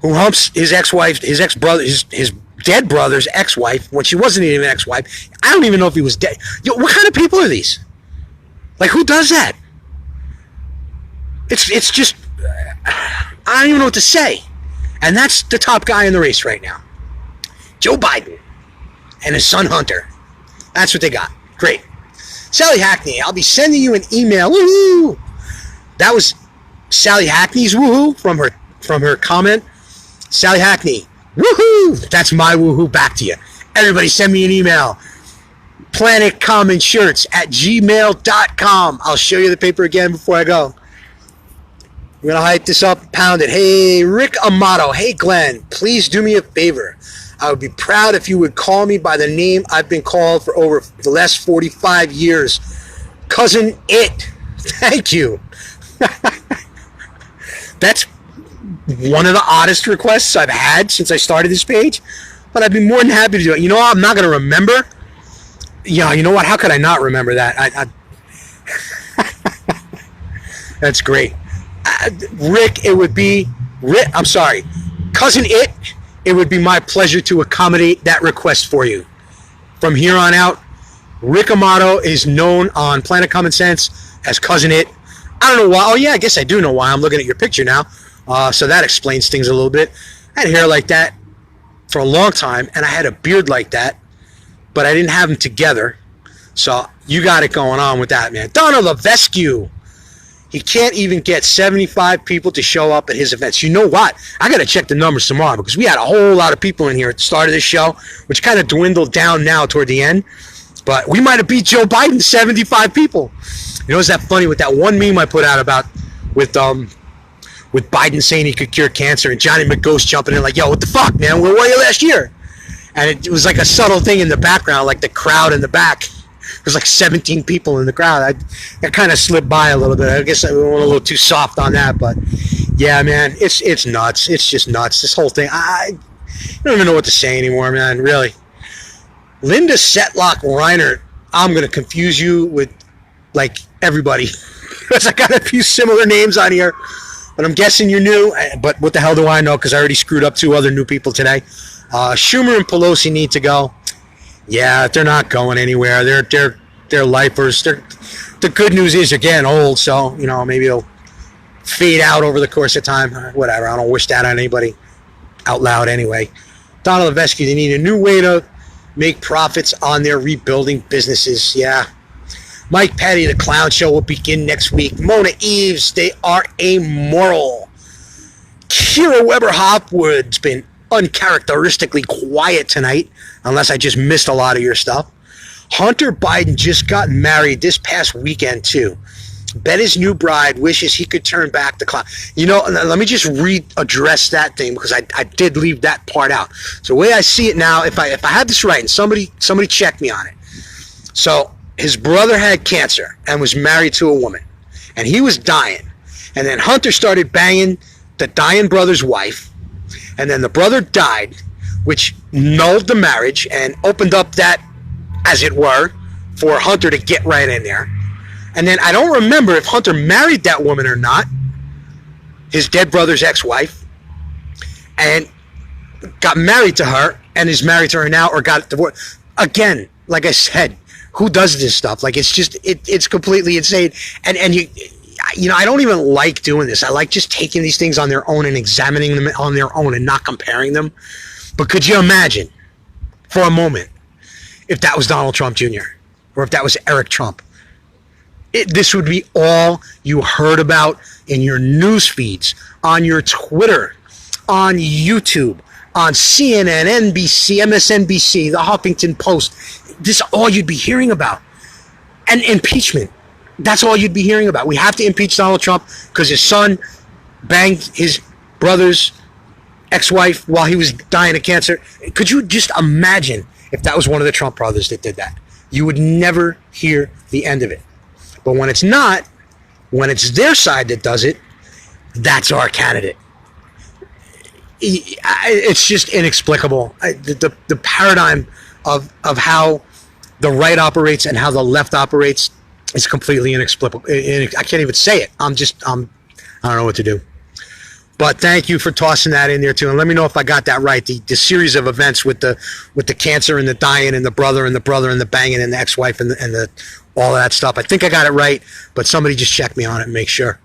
who humps his ex-wife, his ex-brother, his dead brother's ex-wife, when she wasn't even an ex-wife. I don't even know if he was dead. What kind of people are these? Like, who does that? It's just, I don't even know what to say. And that's the top guy in the race right now. Joe Biden and his son Hunter. That's what they got. Great. Sally Hackney, I'll be sending you an email. Woohoo! That was Sally Hackney's woohoo from her comment. Sally Hackney, woohoo! That's my woohoo back to you. Everybody send me an email. planetcommonshirts@gmail.com. I'll show you the paper again before I go. We're going to hype this up and pound it. Hey, Rick Amato. Hey, Glenn, please do me a favor. I would be proud if you would call me by the name I've been called for over the last 45 years. Cousin It. Thank you. That's one of the oddest requests I've had since I started this page, but I'd be more than happy to do it. You know what? I'm not going to remember. Yeah, you know what? How could I not remember that? That's great. Rick, it would be... I'm sorry. Cousin It, it would be my pleasure to accommodate that request for you. From here on out, Rick Amato is known on Planet Common Sense as Cousin It. I don't know why. Oh, yeah, I guess I do know why. I'm looking at your picture now. So that explains things a little bit. I had hair like that for a long time, and I had a beard like that, but I didn't have them together. So you got it going on with that, man. Donna Levesque. He can't even get 75 people to show up at his events. You know what? I got to check the numbers tomorrow because we had a whole lot of people in here at the start of this show, which kind of dwindled down now toward the end. But we might have beat Joe Biden, 75 people. You know, is that funny with that one meme I put out about with Biden saying he could cure cancer and Johnny McGhost jumping in like, yo, what the fuck, man? Where were you last year? And it was like a subtle thing in the background, like the crowd in the back. There's like 17 people in the crowd. I kind of slipped by a little bit. I guess I went a little too soft on that, but yeah, man, it's nuts. It's just nuts. This whole thing. I don't even know what to say anymore, man. Really. Linda Setlock Reiner. I'm gonna confuse you with like everybody because I got a few similar names on here, but I'm guessing you're new. But what the hell do I know? Because I already screwed up 2 other new people today. Schumer and Pelosi need to go. Yeah, they're not going anywhere. They're lifers. The good news is they're getting old, so you know maybe they'll fade out over the course of time. Whatever. I don't wish that on anybody out loud anyway. Donna Levesque, they need a new way to make profits on their rebuilding businesses. Yeah. Mike Petty, the clown show will begin next week. Mona Eves, they are amoral. Kira Weber Hopwood's been uncharacteristically quiet tonight, unless I just missed a lot of your stuff. Hunter Biden just got married this past weekend, too. Bet his new bride wishes he could turn back the clock. You know, let me just readdress that thing because I did leave that part out. So the way I see it now, if I had this right, and somebody check me on it. So his brother had cancer and was married to a woman, and he was dying. And then Hunter started banging the dying brother's wife, and then the brother died, which nulled the marriage and opened up that, as it were, for Hunter to get right in there. And then I don't remember if Hunter married that woman or not, his dead brother's ex-wife, and got married to her and is married to her now or got divorced. Again, like I said, who does this stuff? Like, it's just, it's completely insane. And you know, I don't even like doing this. I like just taking these things on their own and examining them on their own and not comparing them. But could you imagine for a moment if that was Donald Trump Jr. or if that was Eric Trump? This would be all you heard about in your news feeds, on your Twitter, on YouTube, on CNN, NBC, MSNBC, the Huffington Post. This is all you'd be hearing about. And impeachment. That's all you'd be hearing about. We have to impeach Donald Trump because his son banged his brother's ex-wife while he was dying of cancer. Could you just imagine if that was one of the Trump brothers that did that? You would never hear the end of it. But when it's not, when it's their side that does it, that's our candidate. It's just inexplicable. The paradigm of how the right operates and how the left operates is completely inexplicable. I can't even say it. I don't know what to do. But thank you for tossing that in there too, and let me know if I got that right. The series of events with the cancer and the dying and the brother and the banging and the ex-wife and the all of that stuff. I think I got it right, but somebody just check me on it and make sure.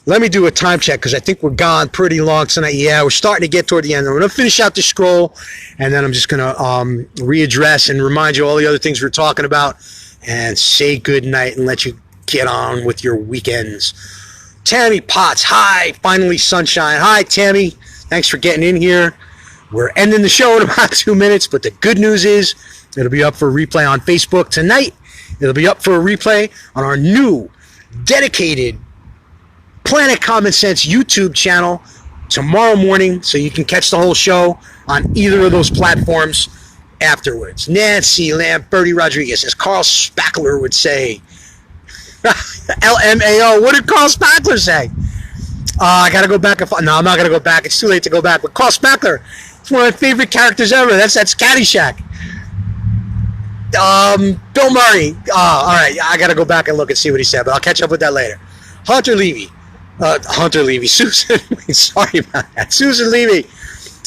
Let me do a time check because I think we're gone pretty long tonight. Yeah, we're starting to get toward the end. I'm going to finish out the scroll, and then I'm just going to readdress and remind you all the other things we're talking about and say good night and let you get on with your weekends. Tammy Potts, hi. Finally sunshine. Hi, Tammy. Thanks for getting in here. We're ending the show in about 2 minutes, but the good news is it'll be up for a replay on Facebook tonight. It'll be up for a replay on our new dedicated Planet Common Sense YouTube channel tomorrow morning, so you can catch the whole show on either of those platforms afterwards. Nancy Lamberti Rodriguez, as Carl Spackler would say. LMAO. What did Carl Spackler say? I gotta go back and find. No, I'm not gonna go back. It's too late to go back. But Carl Spackler, it's one of my favorite characters ever. That's Caddyshack. Bill Murray. All right, I gotta go back and look and see what he said, but I'll catch up with that later. Hunter Levy. Susan. Sorry about that. Susan Levy.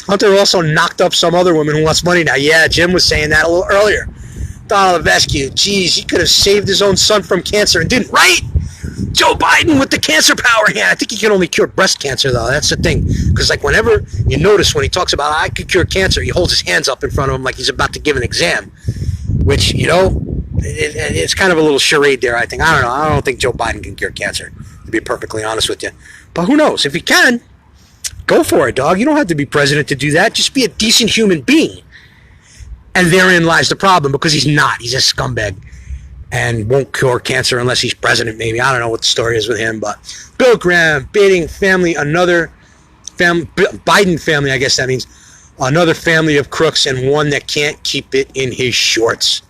Hunter also knocked up some other woman who wants money now. Yeah, Jim was saying that a little earlier. Donald Vescu. Geez, he could have saved his own son from cancer and didn't. Right? Joe Biden with the cancer power. Yeah, I think he can only cure breast cancer, though. That's the thing. Because, like, whenever you notice when he talks about I could cure cancer, he holds his hands up in front of him like he's about to give an exam. Which, you know, it's kind of a little charade there, I think. I don't know. I don't think Joe Biden can cure cancer, to be perfectly honest with you. But who knows? If he can, go for it, dog. You don't have to be president to do that. Just be a decent human being. And therein lies the problem, because he's not. He's a scumbag and won't cure cancer unless he's president, maybe. I don't know what the story is with him. But Bill Graham, Biden family, Biden family, I guess that means, another family of crooks and one that can't keep it in his shorts.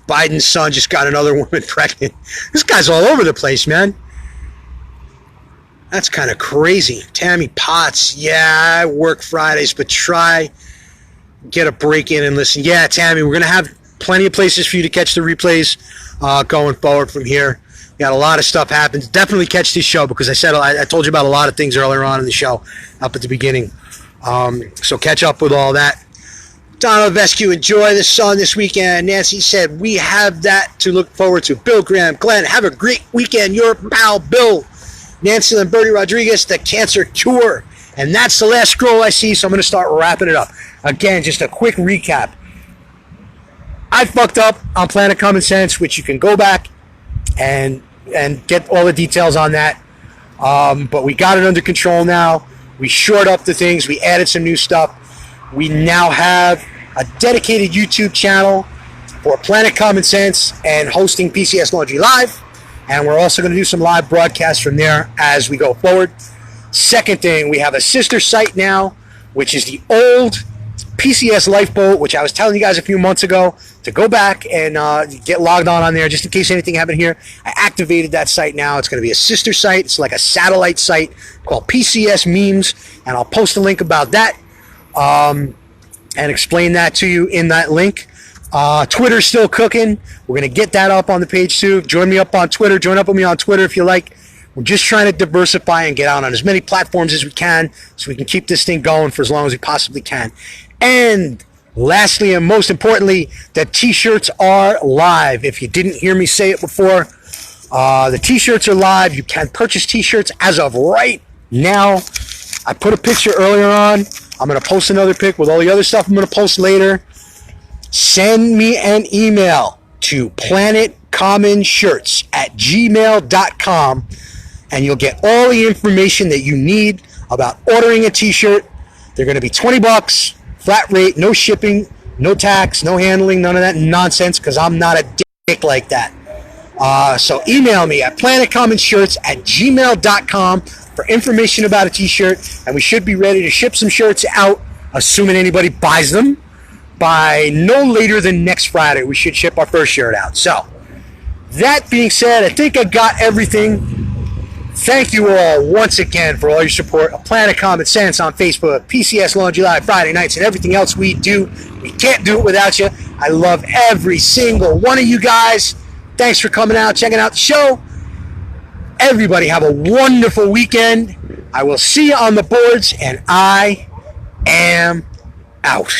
Biden's son just got another woman pregnant. This guy's all over the place, man. That's kind of crazy. Tammy Potts, yeah, I work Fridays, but try get a break in and listen. Yeah, Tammy, we're going to have plenty of places for you to catch the replays going forward from here. We got a lot of stuff happens. Definitely catch this show, because I told you about a lot of things earlier on in the show up at the beginning. So catch up with all that. Donald Vescu, enjoy the sun this weekend. Nancy said, we have that to look forward to. Bill Graham, Glenn, have a great weekend. Your pal, Bill. Nancy Lamberti Rodriguez, the cancer cure. And that's the last scroll I see, so I'm going to start wrapping it up. Again, just a quick recap. I fucked up on Planet Common Sense, which you can go back and get all the details on that. But we got it under control now. We shored up the things. We added some new stuff. We now have a dedicated YouTube channel for Planet Common Sense and hosting PCS Laundry Live. And we're also going to do some live broadcasts from there as we go forward. Second thing, we have a sister site now, which is the old PCS Lifeboat, which I was telling you guys a few months ago to go back and get logged on there just in case anything happened here. I activated that site now. It's going to be a sister site. It's like a satellite site called PCS Memes, and I'll post a link about that and explain that to you in that link. Twitter's still cooking. We're going to get that up on the page too. Join me up on Twitter. Join up with me on Twitter if you like. We're just trying to diversify and get out on as many platforms as we can so we can keep this thing going for as long as we possibly can. And lastly, and most importantly, the t-shirts are live. If you didn't hear me say it before, the t-shirts are live. You can purchase t-shirts as of right now. I put a picture earlier on. I'm going to post another pic with all the other stuff I'm going to post later. Send me an email to planetcommonshirts@gmail.com and you'll get all the information that you need about ordering a t-shirt. They're going to be $20, flat rate, no shipping, no tax, no handling, none of that nonsense, because I'm not a dick like that. So email me at planetcommonshirts@gmail.com for information about a t-shirt, and we should be ready to ship some shirts out, assuming anybody buys them, by no later than next Friday. We should ship our first shirt out. So, that being said, I think I got everything. Thank you all once again for all your support of Planet Common Sense on Facebook, PCS Laundry Live Friday nights, and everything else we do. We can't do it without you. I love every single one of you guys. Thanks for coming out, checking out the show. Everybody have a wonderful weekend. I will see you on the boards, and I am out.